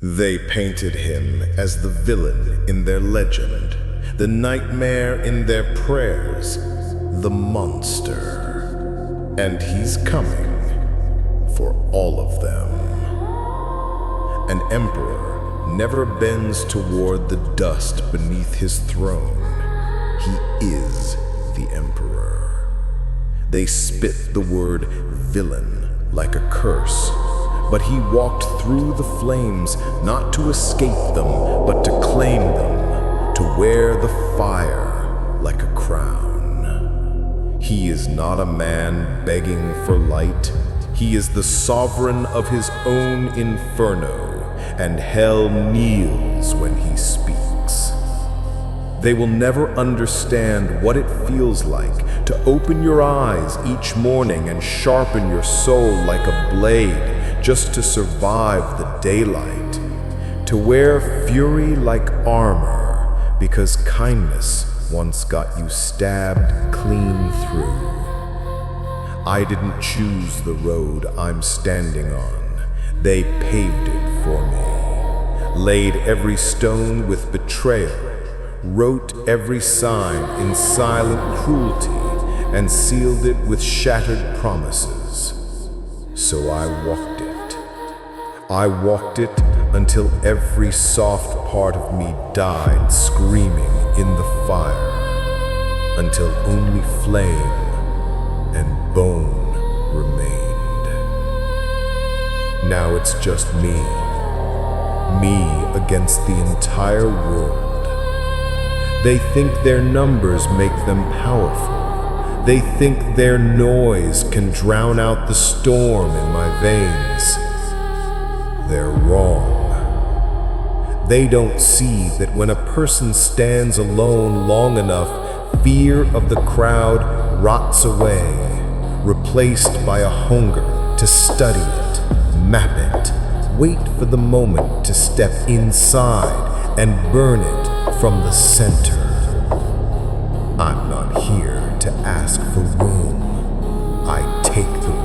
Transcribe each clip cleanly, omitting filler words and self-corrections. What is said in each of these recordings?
They painted him as the villain in their legend, the nightmare in their prayers, the monster. And he's coming for all of them. An emperor never bends toward the dust beneath his throne. He is the emperor. They spit the word villain like a curse, but he walked through the flames not to escape them, but to claim them, to wear the fire like a crown. He is not a man begging for light. He is the sovereign of his own inferno, and hell kneels when he speaks. They will never understand what it feels like to open your eyes each morning and sharpen your soul like a blade just to survive the daylight, to wear fury like armor because kindness once got you stabbed clean through. I didn't choose the road I'm standing on. They paved it for me, laid every stone with betrayal, wrote every sign in silent cruelty, and sealed it with shattered promises. So I walked it. I walked it until every soft part of me died screaming in the fire, until only flame and bone remained. Now it's just me against the entire world. They think their numbers make them powerful. They think their noise can drown out the storm in my veins. They're wrong. They don't see that when a person stands alone long enough, fear of the crowd rots away, replaced by a hunger to study it, map it, wait for the moment to step inside and burn it from the center. I'm not here to ask for room. I take the room.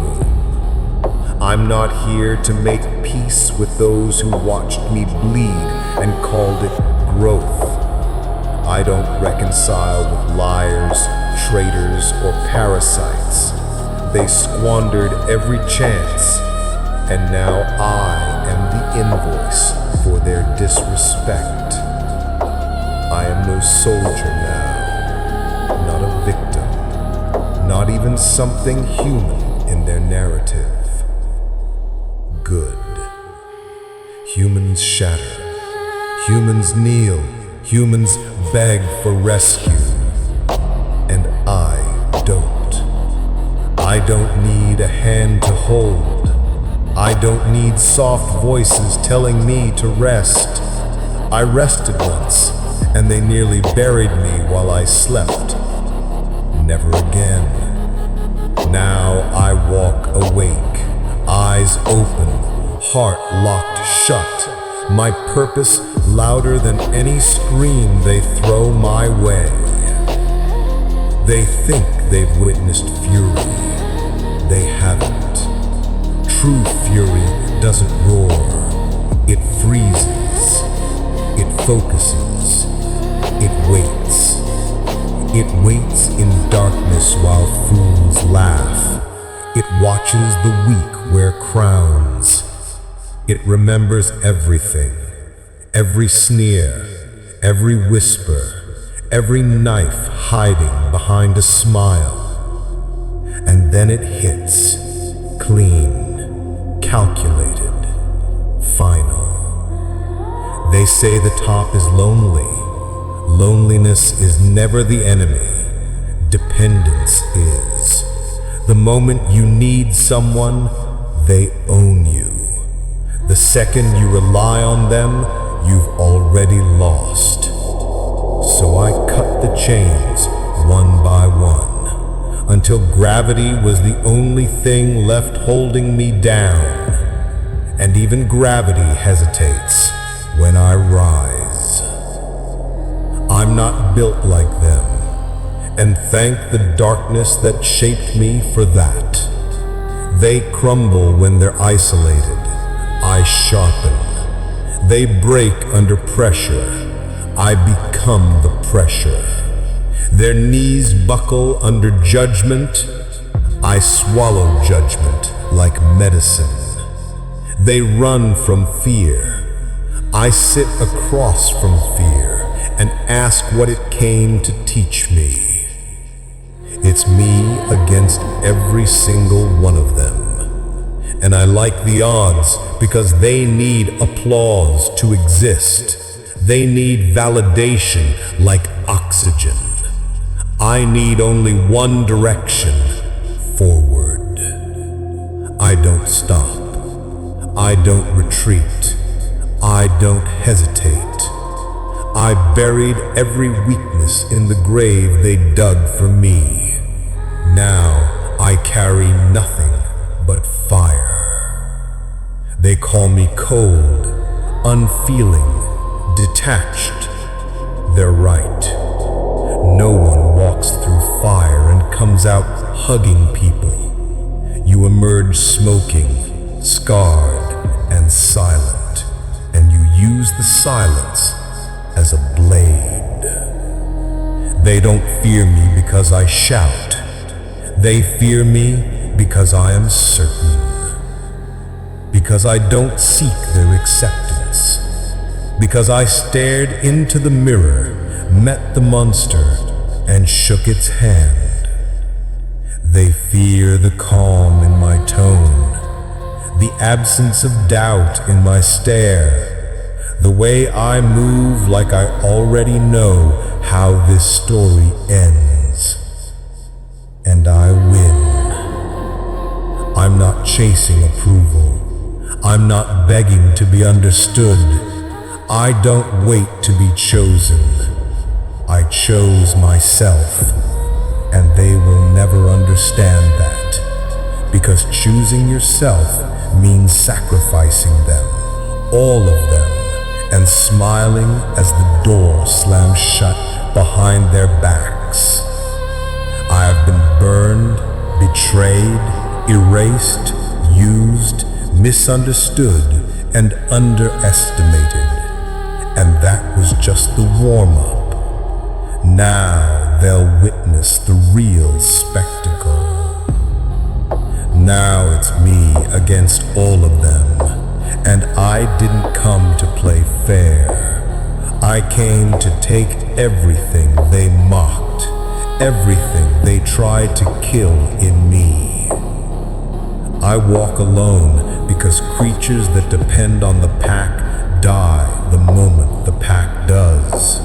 I'm not here to make peace with those who watched me bleed and called it growth. I don't reconcile with liars, traitors, or parasites. They squandered every chance, and now I am the invoice for their disrespect. I am no soldier now, not a victim, not even something human in their narrative. Good. Humans shatter. Humans kneel. Humans beg for rescue. And I don't. I don't need a hand to hold. I don't need soft voices telling me to rest. I rested once, and they nearly buried me while I slept. Never again. Now I walk awake, eyes open, heart locked shut, my purpose louder than any scream they throw my way. They think they've witnessed fury. They haven't. True fury doesn't roar. It freezes. It focuses. It waits. It waits in darkness while fools laugh. It watches the weak wear crowns. It remembers everything, every sneer, every whisper, every knife hiding behind a smile. And then it hits, clean, calculated, final. They say the top is lonely. Loneliness is never the enemy. Dependence is. The moment you need someone, they own you. The second you rely on them, you've already lost. So I cut the chains one by one, until gravity was the only thing left holding me down. And even gravity hesitates when I rise. I'm not built like them, and thank the darkness that shaped me for that. They crumble when they're isolated. I sharpen. They break under pressure. I become the pressure. Their knees buckle under judgment. I swallow judgment like medicine. They run from fear. I sit across from fear and ask what it came to teach me. It's me against every single one of them. And I like the odds because they need applause to exist. They need validation like oxygen. I need only one direction, forward. I don't stop. I don't retreat. I don't hesitate. I buried every weakness in the grave they dug for me. Now I carry nothing but fire. They call me cold, unfeeling, detached. They're right. No one walks through fire and comes out hugging people. You emerge smoking, scarred, and silent, and you use the silence as a blade. They don't fear me because I shout. They fear me because I am certain. Because I don't seek their acceptance. Because I stared into the mirror, met the monster, and shook its hand. They fear the calm in my tone, the absence of doubt in my stare, the way I move like I already know how this story ends. And I win. I'm not chasing approval. I'm not begging to be understood. I don't wait to be chosen. I chose myself, and they will never understand that, because choosing yourself means sacrificing them, all of them, and smiling as the door slams shut behind their backs. I have been burned, betrayed, erased, used, misunderstood, and underestimated. And that was just the warm-up. Now they'll witness the real spectacle. Now it's me against all of them, and I didn't come to play fair. I came to take everything they mocked, everything they tried to kill in me. I walk alone because creatures that depend on the pack die the moment the pack does.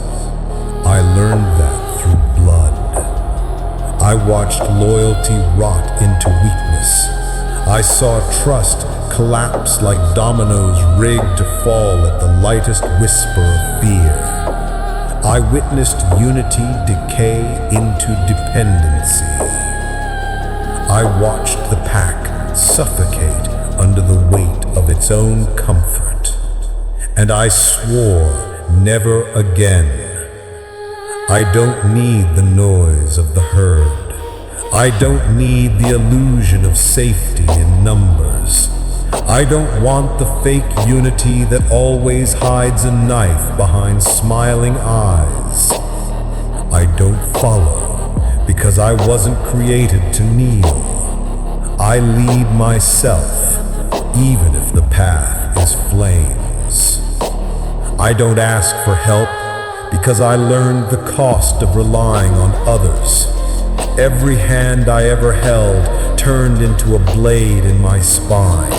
I learned that through blood. I watched loyalty rot into weakness. I saw trust collapse like dominoes rigged to fall at the lightest whisper of fear. I witnessed unity decay into dependency. I watched the pack suffocate under the weight of its own comfort. And I swore never again. I don't need the noise of the herd. I don't need the illusion of safety in numbers. I don't want the fake unity that always hides a knife behind smiling eyes. I don't follow because I wasn't created to kneel. I lead myself, even if the path is flames. I don't ask for help because I learned the cost of relying on others. Every hand I ever held turned into a blade in my spine.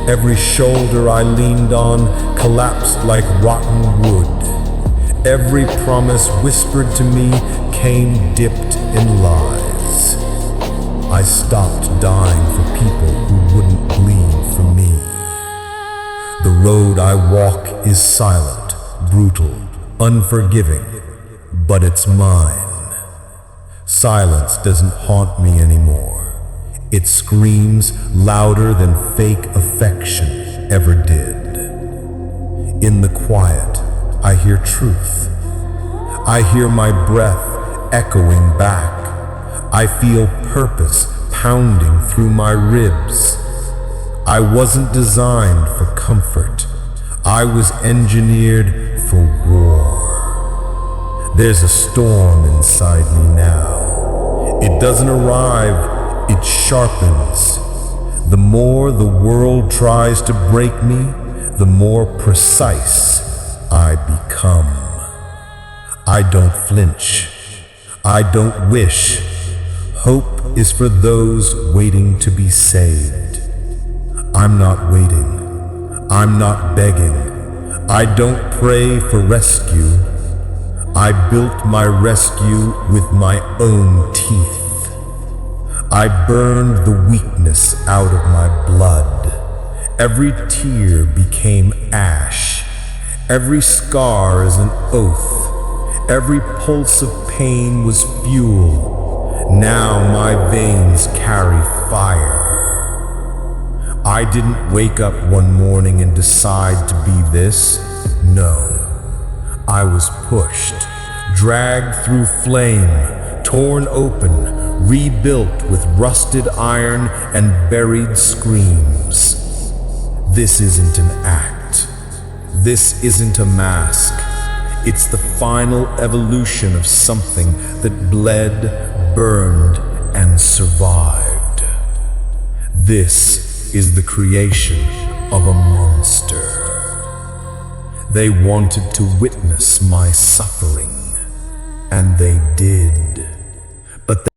Every shoulder I leaned on collapsed like rotten wood. Every promise whispered to me came dipped in lies. I stopped dying for people who wouldn't bleed for me. The road I walk is silent, brutal, unforgiving, but it's mine. Silence doesn't haunt me anymore. It screams louder than fake affection ever did. In the quiet, I hear truth. I hear my breath echoing back. I feel purpose pounding through my ribs. I wasn't designed for comfort. I was engineered for war. There's a storm inside me now. It doesn't arrive, it sharpens. The more the world tries to break me, the more precise I become. I don't flinch. I don't wish. Hope is for those waiting to be saved. I'm not waiting. I'm not begging. I don't pray for rescue. I built my rescue with my own teeth. I burned the weakness out of my blood. Every tear became ash. Every scar is an oath. Every pulse of pain was fuel. Now my veins carry fire. I didn't wake up one morning and decide to be this. No. I was pushed, dragged through flame, torn open, rebuilt with rusted iron and buried screams. This isn't an act. This isn't a mask. It's the final evolution of something that bled, burned, and survived. This is the creation of a monster. They wanted to witness my suffering, and they did. But